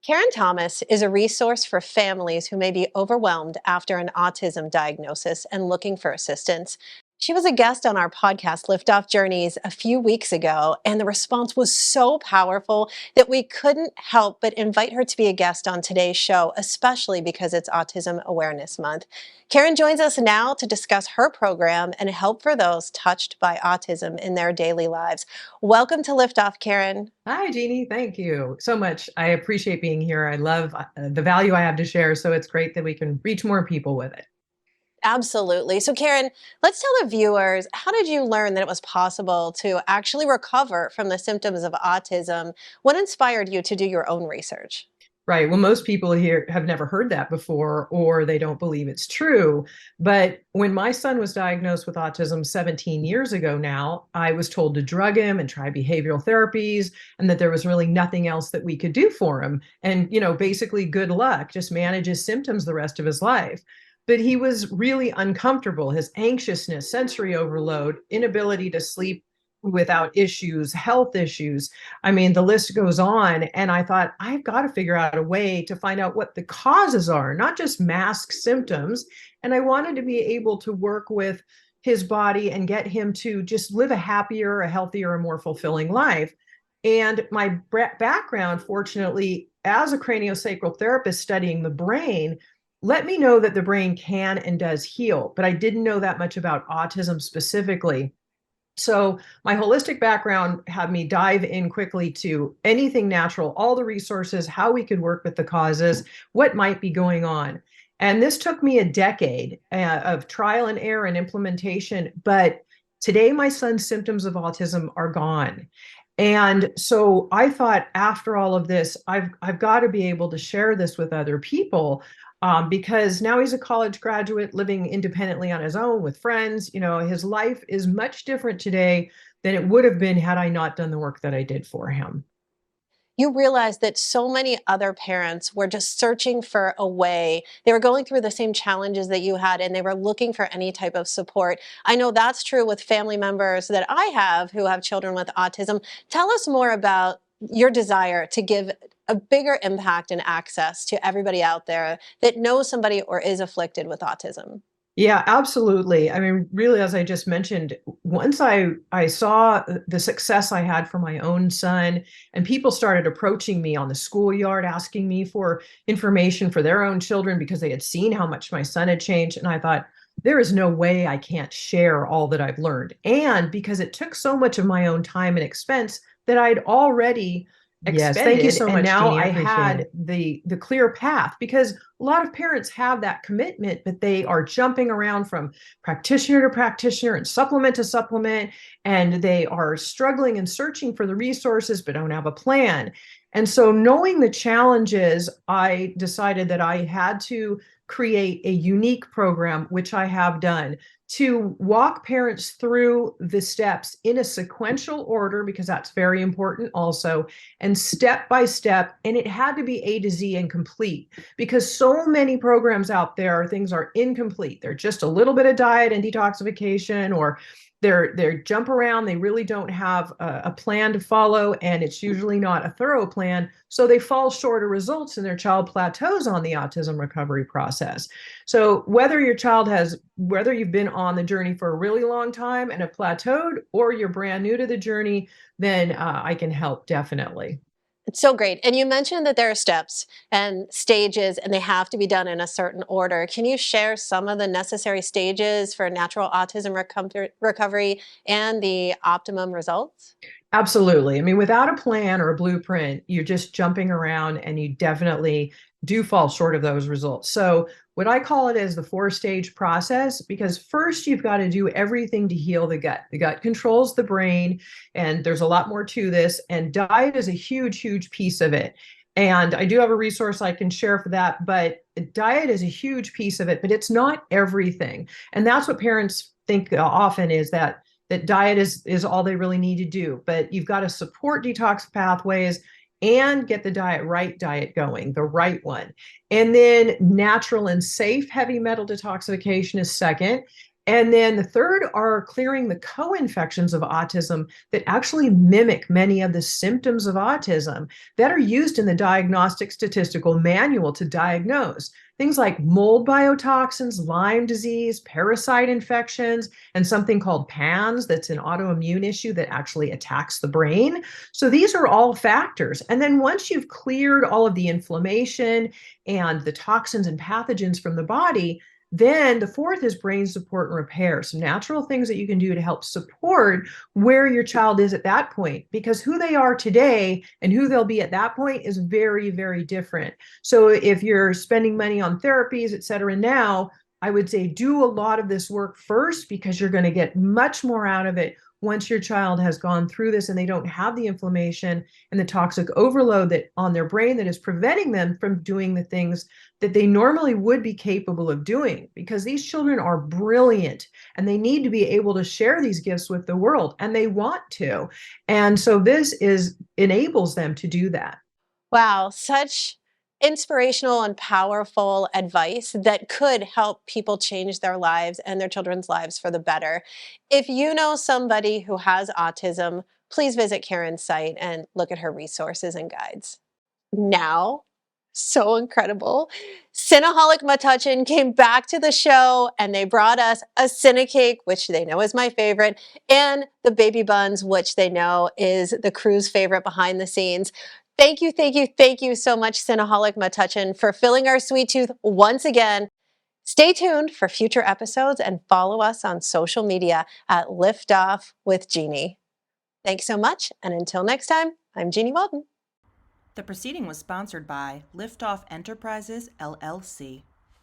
Karen Thomas is a resource for families who may be overwhelmed after an autism diagnosis and looking for assistance. She was a guest on our podcast, Liftoff Journeys, a few weeks ago, and the response was so powerful that we couldn't help but invite her to be a guest on today's show, especially because it's Autism Awareness Month. Karen joins us now to discuss her program and help for those touched by autism in their daily lives. Welcome to Liftoff, Karen. Hi, Jeannie. Thank you so much. I appreciate being here. I love the value I have to share. So it's great that we can reach more people with it. Absolutely. So, Karen, let's tell the viewers, how did you learn that it was possible to actually recover from the symptoms of autism? What inspired you to do your own research? Right. Well, most people here have never heard that before, or they don't believe it's true. But when my son was diagnosed with autism 17 years ago now, I was told to drug him and try behavioral therapies, and that there was really nothing else that we could do for him. And, basically good luck, just manage his symptoms the rest of his life. But he was really uncomfortable. His anxiousness, sensory overload, inability to sleep without issues, health issues. I mean, the list goes on. And I thought, I've got to figure out a way to find out what the causes are, not just mask symptoms. And I wanted to be able to work with his body and get him to just live a happier, a healthier, a more fulfilling life. And my background, fortunately, as a craniosacral therapist studying the brain, let me know that the brain can and does heal. But I didn't know that much about autism specifically. So my holistic background had me dive in quickly to anything natural, all the resources, how we could work with the causes, what might be going on. And this took me a decade of trial and error and implementation. But today, my son's symptoms of autism are gone. And so I thought, after all of this, I've got to be able to share this with other people, because now he's a college graduate living independently on his own with friends. His life is much different today than it would have been had I not done the work that I did for him. You realized that so many other parents were just searching for a way. They were going through the same challenges that you had, and they were looking for any type of support. I know that's true with family members that I have who have children with autism. Tell us more about your desire to give a bigger impact and access to everybody out there that knows somebody or is afflicted with autism. Yeah, absolutely. I mean, really, as I just mentioned, once I saw the success I had for my own son, and people started approaching me on the schoolyard, asking me for information for their own children because they had seen how much my son had changed. And I thought, there is no way I can't share all that I've learned. And because it took so much of my own time and expense that I'd already Yes, thank you expended, so and much, now Jeannie. I I appreciate had it. the clear path, because a lot of parents have that commitment, but they are jumping around from practitioner to practitioner and supplement to supplement, and they are struggling and searching for the resources but don't have a plan. And so, knowing the challenges, I decided that I had to create a unique program, which I have done, to walk parents through the steps in a sequential order, because that's very important also, and step by step. And it had to be A to Z and complete, because so many programs out there, things are incomplete. They're just a little bit of diet and detoxification, or they're jump around. They really don't have a plan to follow, and it's usually not a thorough plan. So they fall short of results, and their child plateaus on the autism recovery process. So whether you've been on the journey for a really long time and have plateaued, or you're brand new to the journey, then I can help, definitely. It's so great. And you mentioned that there are steps and stages, and they have to be done in a certain order. Can you share some of the necessary stages for natural autism recovery and the optimum results? Absolutely. I mean, without a plan or a blueprint, you're just jumping around, and you definitely do fall short of those results. So, what I call it is the four-stage process, because first you've got to do everything to heal the gut. The gut controls the brain, and there's a lot more to this, and diet is a huge, huge piece of it. And I do have a resource I can share for that, but diet is a huge piece of it, but it's not everything. And that's what parents think often, is that diet is all they really need to do. But you've got to support detox pathways and get the diet going, the right one. And then natural and safe heavy metal detoxification is second. And then the third are clearing the co-infections of autism that actually mimic many of the symptoms of autism that are used in the Diagnostic Statistical Manual to diagnose. Things like mold biotoxins, Lyme disease, parasite infections, and something called PANS, that's an autoimmune issue that actually attacks the brain. So these are all factors. And then once you've cleared all of the inflammation and the toxins and pathogens from the body, then the fourth is brain support and repair, some natural things that you can do to help support where your child is at that point, because who they are today and who they'll be at that point is very, very different. So if you're spending money on therapies, et cetera, now, I would say do a lot of this work first, because you're going to get much more out of it once your child has gone through this and they don't have the inflammation and the toxic overload that on their brain that is preventing them from doing the things that they normally would be capable of doing, because these children are brilliant and they need to be able to share these gifts with the world, and they want to. And so this is enables them to do that. Wow, such inspirational and powerful advice that could help people change their lives and their children's lives for the better. If you know somebody who has autism, please visit Karen's site and look at her resources and guides. Now, so incredible. Cinnaholic Metuchen came back to the show and they brought us a Cinnacake, which they know is my favorite, and the baby buns, which they know is the crew's favorite behind the scenes. Thank you, thank you, thank you so much, Cinnaholic Metuchen, for filling our sweet tooth once again. Stay tuned for future episodes and follow us on social media at Liftoff with Jeanniey. Thanks so much, and until next time, I'm Jeanniey Walden. The proceeding was sponsored by Liftoff Enterprises, LLC.